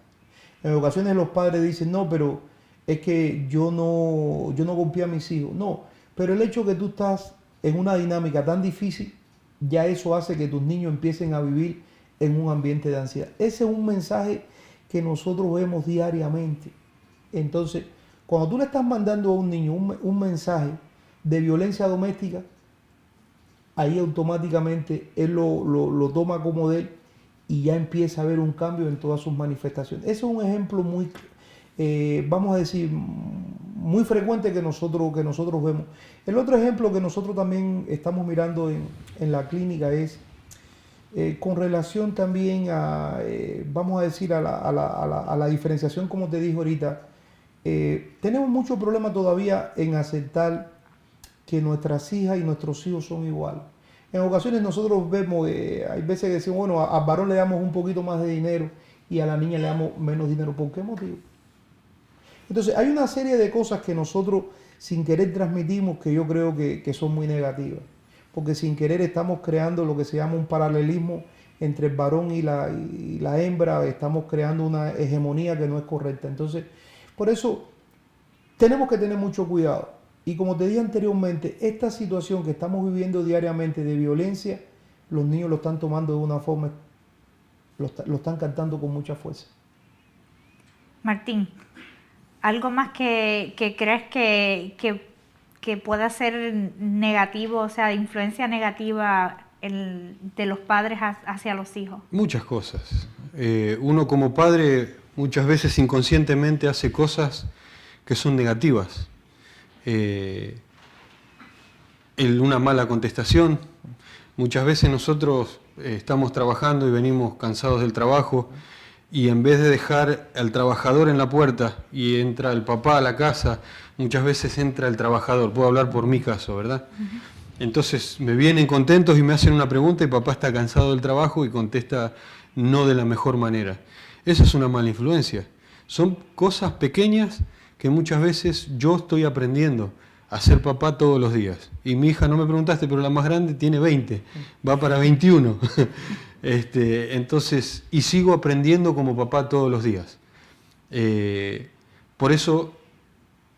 En ocasiones los padres dicen, no, pero es que yo no golpeé a mis hijos. No, pero el hecho que tú estás en una dinámica tan difícil, ya eso hace que tus niños empiecen a vivir en un ambiente de ansiedad. Ese es un mensaje que nosotros vemos diariamente. Entonces, cuando tú le estás mandando a un niño un mensaje de violencia doméstica, ahí automáticamente él lo toma como de él y ya empieza a haber un cambio en todas sus manifestaciones. Ese es un ejemplo muy, vamos a decir, muy frecuente que nosotros vemos. El otro ejemplo que nosotros también estamos mirando en la clínica es con relación también a, vamos a decir, a la diferenciación, como te dije ahorita. Tenemos mucho problema todavía en aceptar que nuestras hijas y nuestros hijos son iguales. En ocasiones nosotros vemos, hay veces que decimos, bueno, al varón le damos un poquito más de dinero y a la niña le damos menos dinero. ¿Por qué motivo? Entonces hay una serie de cosas que nosotros sin querer transmitimos que yo creo que son muy negativas. Porque sin querer estamos creando lo que se llama un paralelismo entre el varón y la hembra. Estamos creando una hegemonía que no es correcta. Entonces, por eso tenemos que tener mucho cuidado. Y como te dije anteriormente, esta situación que estamos viviendo diariamente de violencia, los niños lo están tomando de una forma, lo están cantando con mucha fuerza.
Martín, ¿algo más que crees que pueda ser negativo, o sea, de influencia negativa de los padres hacia los hijos?
Muchas cosas. Uno como padre muchas veces inconscientemente hace cosas que son negativas. Una mala contestación. Muchas veces nosotros estamos trabajando y venimos cansados del trabajo y en vez de dejar al trabajador en la puerta y entra el papá a la casa, muchas veces entra el trabajador. Puedo hablar por mi caso, ¿verdad? Entonces me vienen contentos y me hacen una pregunta y papá está cansado del trabajo y contesta no de la mejor manera. Esa es una mala influencia. Son cosas pequeñas que muchas veces yo estoy aprendiendo a ser papá todos los días. Y mi hija, no me preguntaste, pero la más grande tiene 20, va para 21. Entonces, y sigo aprendiendo como papá todos los días. Por eso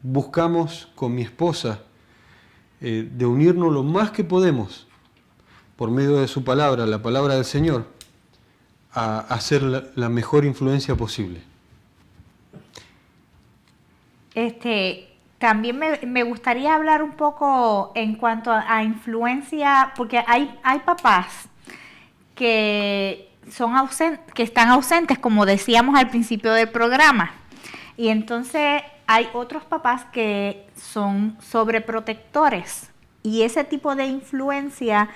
buscamos con mi esposa de unirnos lo más que podemos, por medio de su palabra, la palabra del Señor, a hacer la mejor influencia posible.
también me gustaría hablar un poco en cuanto a influencia, porque hay papás que están ausentes, como decíamos al principio del programa. Y entonces hay otros papás que son sobreprotectores. Y ese tipo de influencia,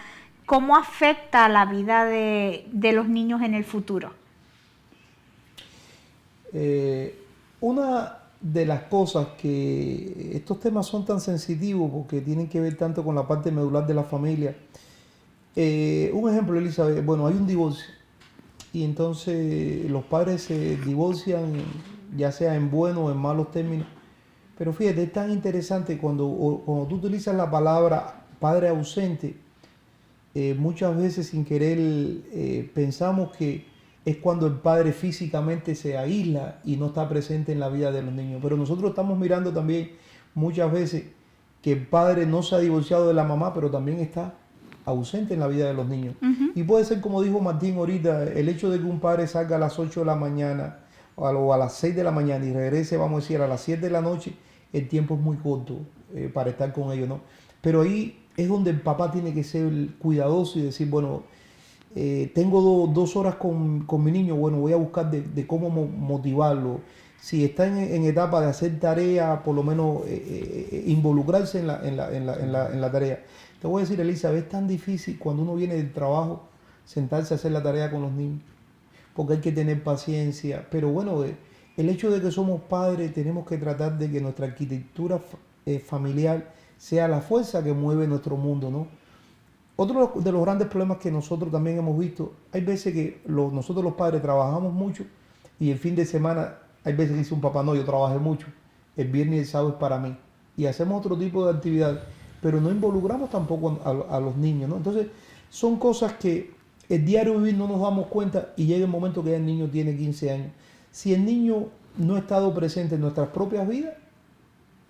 ¿cómo afecta la vida de los niños en el futuro?
Una de las cosas que estos temas son tan sensitivos porque tienen que ver tanto con la parte medular de la familia. Un ejemplo, Elizabeth, bueno, hay un divorcio y entonces los padres se divorcian, ya sea en buenos o en malos términos. Pero fíjate, es tan interesante cuando tú utilizas la palabra padre ausente, muchas veces sin querer pensamos que es cuando el padre físicamente se aísla y no está presente en la vida de los niños. Pero nosotros estamos mirando también muchas veces que el padre no se ha divorciado de la mamá, pero también está ausente en la vida de los niños. Uh-huh. Y puede ser, como dijo Martín ahorita, el hecho de que un padre salga a las 8 de la mañana o a las 6 de la mañana y regrese, vamos a decir, a las 7 de la noche, el tiempo es muy corto para estar con ellos, ¿no? Pero ahí es donde el papá tiene que ser cuidadoso y decir, bueno, tengo 2 horas con mi niño, bueno, voy a buscar de cómo motivarlo. Si está en etapa de hacer tarea, por lo menos involucrarse en la tarea. Te voy a decir, Elizabeth, es tan difícil cuando uno viene del trabajo sentarse a hacer la tarea con los niños, porque hay que tener paciencia. Pero bueno, el hecho de que somos padres, tenemos que tratar de que nuestra arquitectura familiar sea la fuerza que mueve nuestro mundo, ¿no? Otro de los grandes problemas que nosotros también hemos visto, hay veces que nosotros los padres trabajamos mucho y el fin de semana, hay veces que dice un papá, no, yo trabajé mucho, el viernes y el sábado es para mí. Y hacemos otro tipo de actividad, pero no involucramos tampoco a los niños, ¿no? Entonces, son cosas que el diario vivir no nos damos cuenta y llega el momento que ya el niño tiene 15 años. Si el niño no ha estado presente en nuestras propias vidas,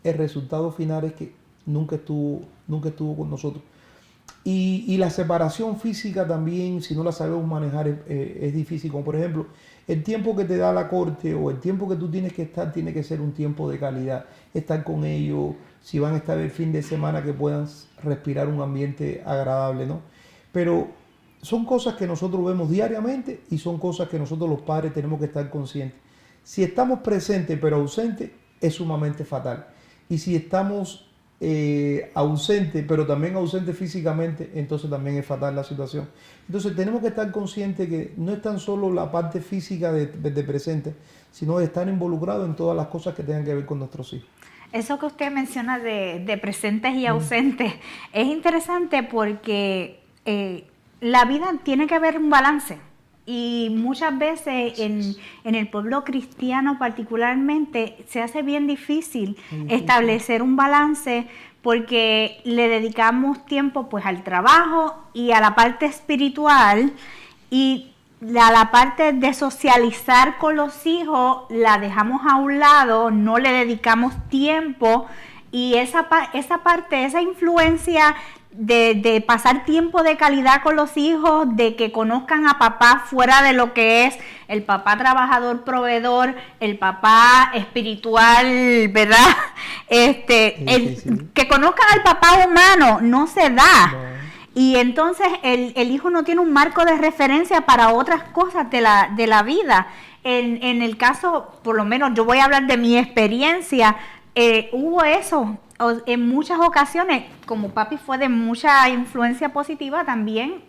el resultado final es que nunca estuvo con nosotros. Y la separación física también, si no la sabemos manejar, es difícil. Como por ejemplo, el tiempo que te da la corte o el tiempo que tú tienes que estar, tiene que ser un tiempo de calidad. Estar con ellos, si van a estar el fin de semana, que puedan respirar un ambiente agradable, ¿no? Pero son cosas que nosotros vemos diariamente y son cosas que nosotros los padres tenemos que estar conscientes. Si estamos presentes pero ausentes, es sumamente fatal. Y si estamos ausente, pero también ausente físicamente, entonces también es fatal la situación. Entonces tenemos que estar conscientes que no es tan solo la parte física de presente, sino de estar involucrados en todas las cosas que tengan que ver con nuestros hijos.
Eso que usted menciona de presentes y ausentes es interesante porque la vida tiene que haber un balance. Y muchas veces en el pueblo cristiano particularmente se hace bien difícil establecer un balance porque le dedicamos tiempo pues al trabajo y a la parte espiritual y a la parte de socializar con los hijos la dejamos a un lado, no le dedicamos tiempo y esa parte, esa influencia de pasar tiempo de calidad con los hijos, de que conozcan a papá fuera de lo que es el papá trabajador, proveedor, el papá espiritual, ¿verdad? Que conozcan al papá humano, no se da. No. Y entonces el hijo no tiene un marco de referencia para otras cosas de la vida. En el caso, por lo menos yo voy a hablar de mi experiencia, hubo eso. En muchas ocasiones, como papi fue de mucha influencia positiva, también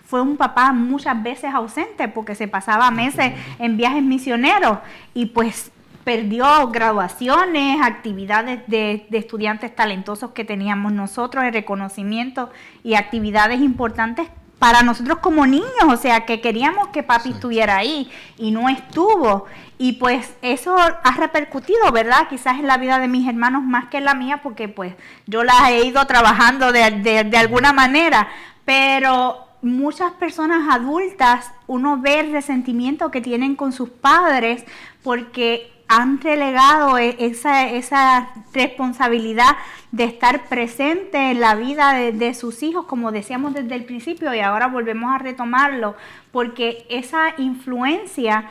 fue un papá muchas veces ausente porque se pasaba meses en viajes misioneros y pues perdió graduaciones, actividades de estudiantes talentosos que teníamos nosotros, el reconocimiento y actividades importantes para nosotros como niños, o sea, que queríamos que papi estuviera ahí y no estuvo. Y pues eso ha repercutido, ¿verdad? Quizás en la vida de mis hermanos más que en la mía, porque pues yo las he ido trabajando de alguna manera. Pero muchas personas adultas, uno ve el resentimiento que tienen con sus padres porque han relegado esa responsabilidad de estar presente en la vida de sus hijos, como decíamos desde el principio, y ahora volvemos a retomarlo, porque esa influencia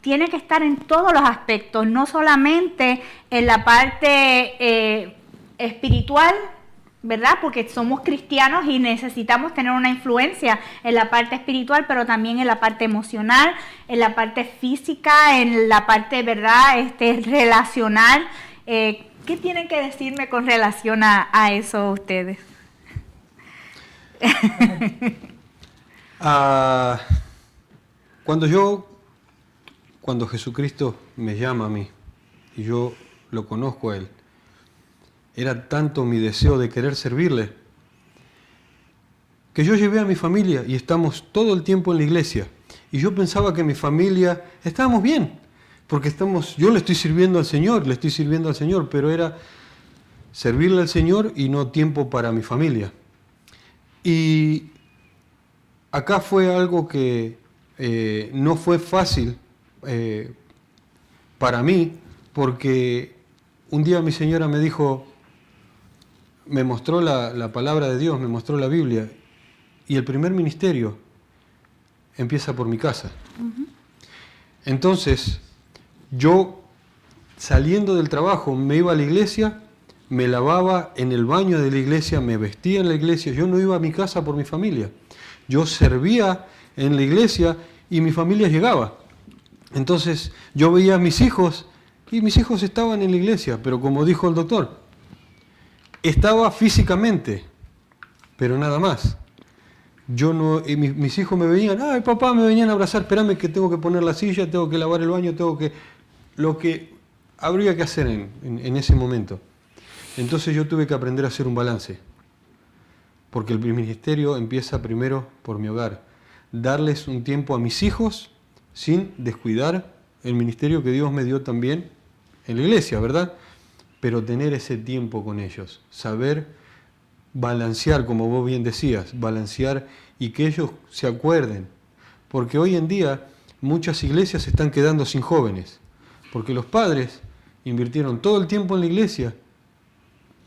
tiene que estar en todos los aspectos, no solamente en la parte espiritual, ¿verdad? Porque somos cristianos y necesitamos tener una influencia en la parte espiritual, pero también en la parte emocional, en la parte física, en la parte, ¿verdad?, relacional. ¿Qué tienen que decirme con relación a eso ustedes?
Cuando Jesucristo me llama a mí y yo lo conozco a Él, era tanto mi deseo de querer servirle, que yo llevé a mi familia y estamos todo el tiempo en la iglesia. Y yo pensaba que mi familia, estábamos bien, porque yo le estoy sirviendo al Señor, pero era servirle al Señor y no tiempo para mi familia. Y acá fue algo que no fue fácil para mí, porque un día mi señora me dijo, me mostró la palabra de Dios, me mostró la Biblia, y el primer ministerio empieza por mi casa. Uh-huh. Entonces, yo saliendo del trabajo me iba a la iglesia, me lavaba en el baño de la iglesia, me vestía en la iglesia, yo no iba a mi casa por mi familia. Yo servía en la iglesia y mi familia llegaba. Entonces, yo veía a mis hijos y mis hijos estaban en la iglesia, pero como dijo el doctor, estaba físicamente, pero nada más. Yo no, mis hijos me veían, ay papá, me venían a abrazar, espérame que tengo que poner la silla, tengo que lavar el baño, lo que habría que hacer en ese momento. Entonces yo tuve que aprender a hacer un balance, porque el ministerio empieza primero por mi hogar, darles un tiempo a mis hijos sin descuidar el ministerio que Dios me dio también en la iglesia, ¿verdad? Pero tener ese tiempo con ellos, saber balancear, como vos bien decías, balancear y que ellos se acuerden. Porque hoy en día muchas iglesias se están quedando sin jóvenes, porque los padres invirtieron todo el tiempo en la iglesia,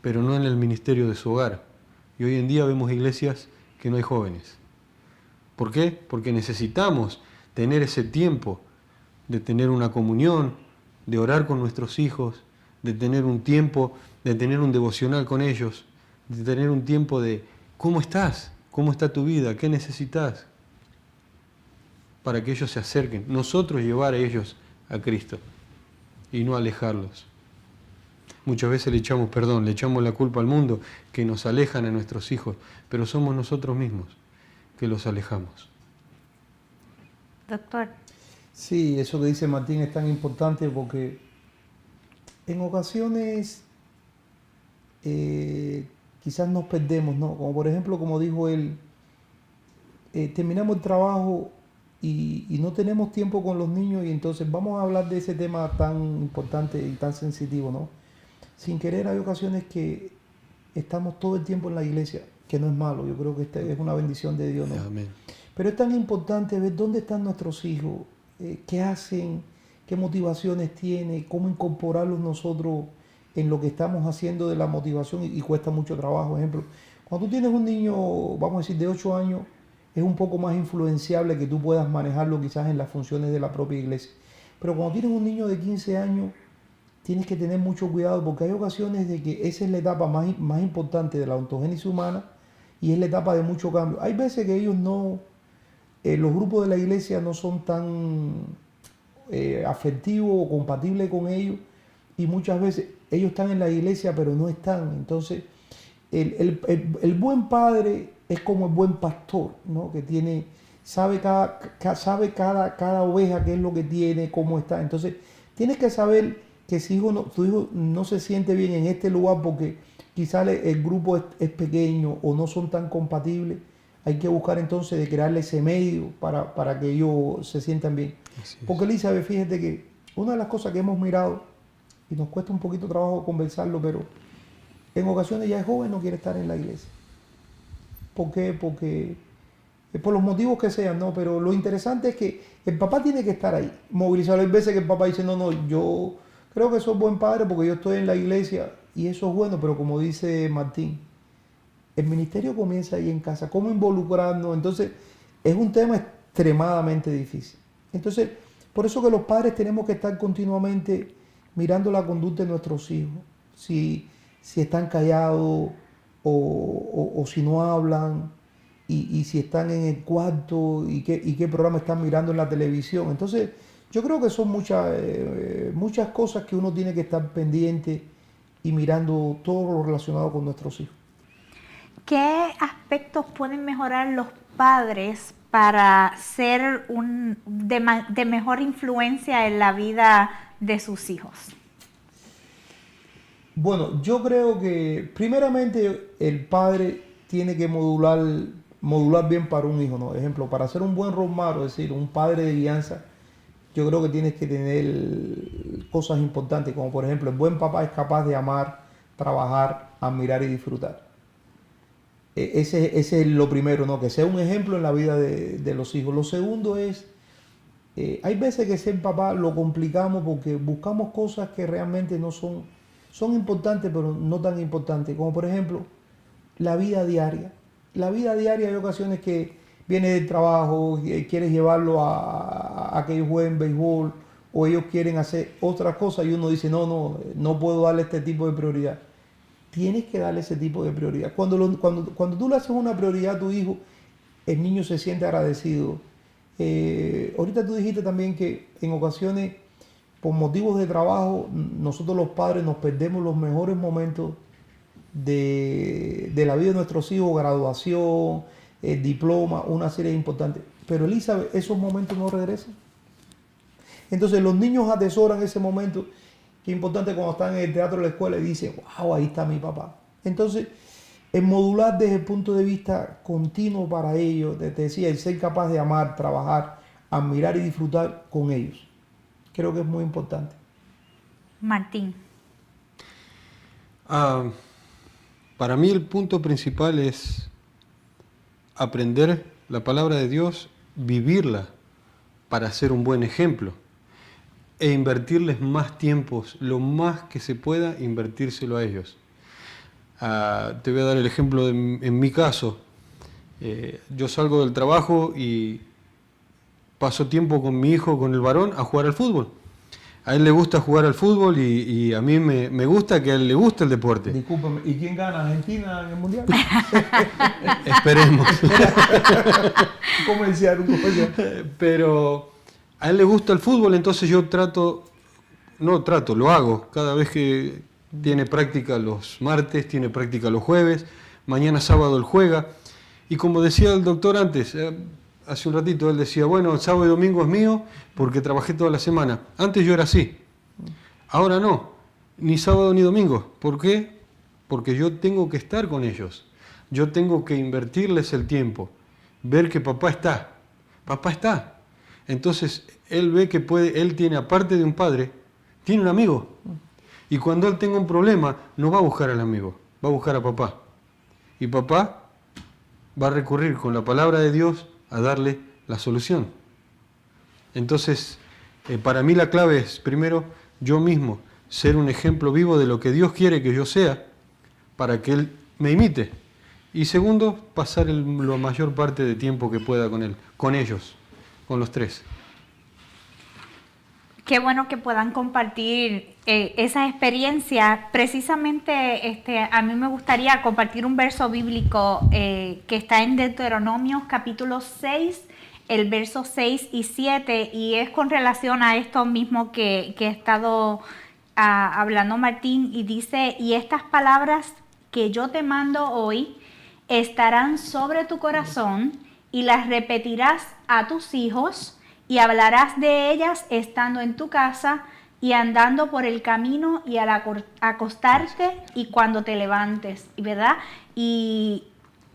pero no en el ministerio de su hogar. Y hoy en día vemos iglesias que no hay jóvenes. ¿Por qué? Porque necesitamos tener ese tiempo de tener una comunión, de orar con nuestros hijos, de tener un tiempo, de tener un devocional con ellos, de tener un tiempo de ¿cómo estás? ¿Cómo está tu vida? ¿Qué necesitas? Para que ellos se acerquen. Nosotros llevar a ellos a Cristo y no alejarlos. Muchas veces le echamos la culpa al mundo, que nos alejan a nuestros hijos, pero somos nosotros mismos que los alejamos.
Doctor.
Sí, eso que dice Martín es tan importante porque en ocasiones quizás nos perdemos, ¿no? Como por ejemplo, como dijo él, terminamos el trabajo y no tenemos tiempo con los niños y entonces vamos a hablar de ese tema tan importante y tan sensitivo, ¿no? Sin querer hay ocasiones que estamos todo el tiempo en la iglesia, que no es malo, yo creo que esta es una bendición de Dios, ¿no?
Amén.
Pero es tan importante ver dónde están nuestros hijos, qué hacen, qué motivaciones tienen, cómo incorporarlos nosotros en lo que estamos haciendo de la motivación y cuesta mucho trabajo. Por ejemplo, cuando tú tienes un niño, vamos a decir, de 8 años, es un poco más influenciable que tú puedas manejarlo quizás en las funciones de la propia iglesia. Pero cuando tienes un niño de 15 años, tienes que tener mucho cuidado porque hay ocasiones de que esa es la etapa más importante de la ontogénesis humana y es la etapa de mucho cambio. Hay veces que ellos no, los grupos de la iglesia no son tan afectivos o compatibles con ellos y muchas veces ellos están en la iglesia pero no están. Entonces el buen padre es como el buen pastor, ¿no? Que sabe cada oveja qué es lo que tiene, cómo está. Entonces tienes que saber que si tu hijo no se siente bien en este lugar porque quizás el grupo es pequeño o no son tan compatibles, hay que buscar entonces de crearle ese medio para que ellos se sientan bien. Porque Elizabeth, fíjate que una de las cosas que hemos mirado, y nos cuesta un poquito trabajo conversarlo, pero en ocasiones ya es joven, no quiere estar en la iglesia. ¿Por qué? Porque por los motivos que sean, ¿no? Pero lo interesante es que el papá tiene que estar ahí, movilizado. Hay veces que el papá dice, no, yo creo que soy buen padre porque yo estoy en la iglesia y eso es bueno, pero como dice Martín, el ministerio comienza ahí en casa. ¿Cómo involucrarnos? Entonces, es un tema extremadamente difícil. Entonces, Por eso que los padres tenemos que estar continuamente mirando la conducta de nuestros hijos. Si están callados o si no hablan, y si están en el cuarto y qué programa están mirando en la televisión. Entonces, yo creo que son muchas cosas que uno tiene que estar pendiente y mirando todo lo relacionado con nuestros hijos.
¿Qué aspectos pueden mejorar los padres para ser de mejor influencia en la vida de sus hijos?
Bueno, yo creo que primeramente el padre tiene que modular bien para un hijo, ¿no? Por ejemplo, para ser un buen role model, es decir, un padre de guianza, yo creo que tienes que tener cosas importantes, como por ejemplo, el buen papá es capaz de amar, trabajar, admirar y disfrutar. Ese es lo primero, ¿no? Que sea un ejemplo en la vida de los hijos. Lo segundo es, hay veces que ser papá lo complicamos porque buscamos cosas que realmente no son importantes, pero no tan importantes, como por ejemplo, la vida diaria. La vida diaria hay ocasiones que viene del trabajo, quieres llevarlo a que ellos jueguen béisbol o ellos quieren hacer otras cosas y uno dice, no puedo darle este tipo de prioridad. Tienes que darle ese tipo de prioridad. Cuando tú le haces una prioridad a tu hijo, el niño se siente agradecido. Ahorita tú dijiste también que en ocasiones, por motivos de trabajo, nosotros los padres nos perdemos los mejores momentos de la vida de nuestros hijos, graduación, diploma, una serie importante. Pero Elizabeth, esos momentos no regresan. Entonces los niños atesoran ese momento, que es importante cuando están en el teatro de la escuela y dicen, wow, ahí está mi papá. Entonces, el modular desde el punto de vista continuo para ellos, te decía, el ser capaz de amar, trabajar, admirar y disfrutar con ellos. Creo que es muy importante.
Martín.
Para mí el punto principal es aprender la palabra de Dios, vivirla para ser un buen ejemplo e invertirles más tiempos, lo más que se pueda, invertírselo a ellos. Te voy a dar el ejemplo en mi caso. Yo salgo del trabajo y paso tiempo con mi hijo, con el varón, a jugar al fútbol. A él le gusta jugar al fútbol y a mí me gusta que a él le guste el deporte.
Discúlpame, ¿y quién gana? ¿Argentina en el Mundial?
Esperemos.
un comercial.
Pero a él le gusta el fútbol, entonces yo lo hago. Cada vez que tiene práctica los martes, tiene práctica los jueves, mañana sábado él juega. Y como decía el doctor antes, hace un ratito él decía, bueno, el sábado y domingo es mío porque trabajé toda la semana. Antes yo era así, ahora no, ni sábado ni domingo. ¿Por qué? Porque yo tengo que estar con ellos, yo tengo que invertirles el tiempo, ver que papá está. Entonces él ve que él tiene, aparte de un padre, tiene un amigo. Y cuando él tenga un problema, no va a buscar al amigo, va a buscar a papá. Y papá va a recurrir con la palabra de Dios a darle la solución. Entonces, para mí la clave es, primero, yo mismo, ser un ejemplo vivo de lo que Dios quiere que yo sea, para que Él me imite. Y segundo, pasar la mayor parte de tiempo que pueda con Él, con ellos, con los tres.
Qué bueno que puedan compartir esa experiencia. Precisamente a mí me gustaría compartir un verso bíblico que está en Deuteronomios capítulo 6, el verso 6 y 7, y es con relación a esto mismo que ha estado hablando Martín, y dice, y estas palabras que yo te mando hoy estarán sobre tu corazón y las repetirás a tus hijos y hablarás de ellas estando en tu casa y andando por el camino y al acostarte y cuando te levantes, ¿verdad? Y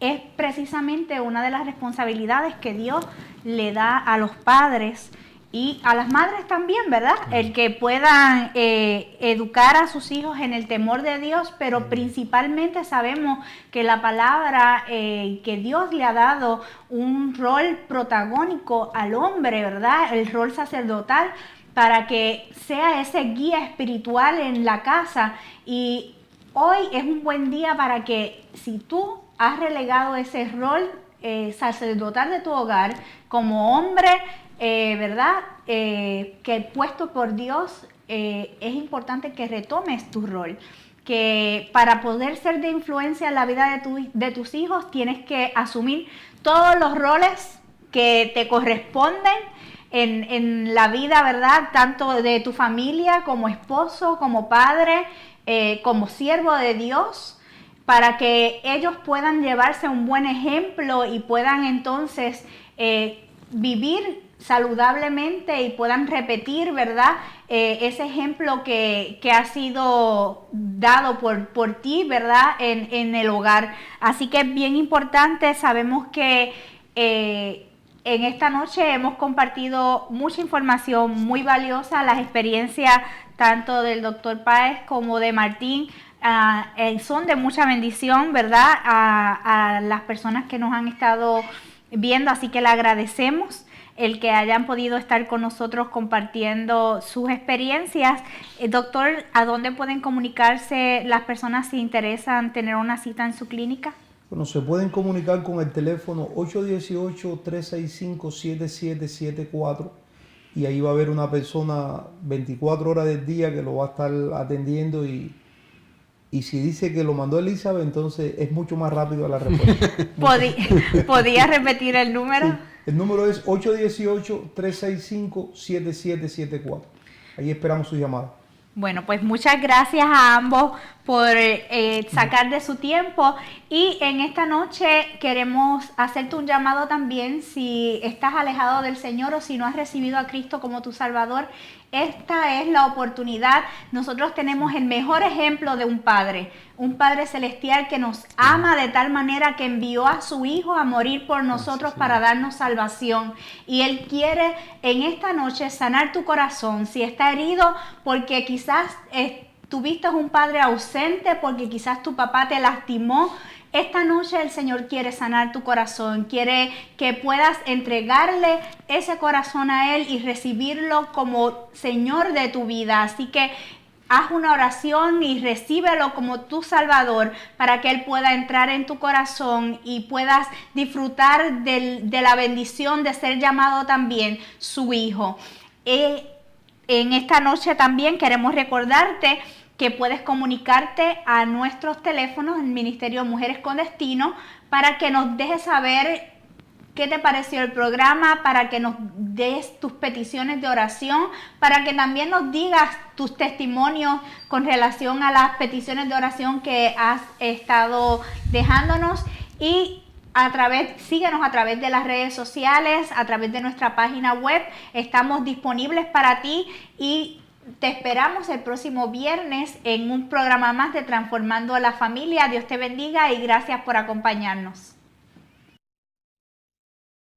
es precisamente una de las responsabilidades que Dios le da a los padres y a las madres también, ¿verdad? El que puedan educar a sus hijos en el temor de Dios, pero principalmente sabemos que la palabra, que Dios le ha dado un rol protagónico al hombre, ¿verdad? El rol sacerdotal, para que sea ese guía espiritual en la casa. Y hoy es un buen día para que, si tú has relegado ese rol sacerdotal de tu hogar como hombre, ¿verdad? Que puesto por Dios, es importante que retomes tu rol. Que para poder ser de influencia en la vida de tus hijos, tienes que asumir todos los roles que te corresponden en la vida, ¿verdad? Tanto de tu familia, como esposo, como padre, como siervo de Dios, para que ellos puedan llevarse un buen ejemplo y puedan entonces vivir saludablemente y puedan repetir, ¿verdad? Ese ejemplo que ha sido dado por ti, ¿verdad? En el hogar. Así que es bien importante, sabemos que en esta noche hemos compartido mucha información muy valiosa, las experiencias tanto del doctor Páez como de Martín son de mucha bendición, ¿verdad? A las personas que nos han estado viendo, así que le agradecemos el que hayan podido estar con nosotros compartiendo sus experiencias. Doctor, ¿a dónde pueden comunicarse las personas si interesan tener una cita en su clínica?
Bueno, se pueden comunicar con el teléfono 818-365-7774 y ahí va a haber una persona 24 horas del día que lo va a estar atendiendo y si dice que lo mandó Elizabeth, entonces es mucho más rápido la respuesta.
¿Podía repetir el número?
Sí, el número es 818-365-7774. Ahí esperamos su llamada.
Bueno, pues muchas gracias a ambos por sacar de su tiempo y en esta noche queremos hacerte un llamado también si estás alejado del Señor o si no has recibido a Cristo como tu Salvador. Esta es la oportunidad. Nosotros tenemos el mejor ejemplo de un Padre celestial que nos ama de tal manera que envió a su Hijo a morir por nosotros para darnos salvación. Y Él quiere en esta noche sanar tu corazón. Si está herido porque quizás tuviste un padre ausente, porque quizás tu papá te lastimó, esta noche el Señor quiere sanar tu corazón, quiere que puedas entregarle ese corazón a Él y recibirlo como Señor de tu vida. Así que haz una oración y recíbelo como tu Salvador para que Él pueda entrar en tu corazón y puedas disfrutar de la bendición de ser llamado también su hijo. En esta noche también queremos recordarte que puedes comunicarte a nuestros teléfonos, el Ministerio Mujeres con Destino, para que nos dejes saber qué te pareció el programa, para que nos des tus peticiones de oración, para que también nos digas tus testimonios con relación a las peticiones de oración que has estado dejándonos y síguenos a través de las redes sociales, a través de nuestra página web. Estamos disponibles para ti y te esperamos el próximo viernes en un programa más de Transformando la Familia. Dios te bendiga y gracias por acompañarnos.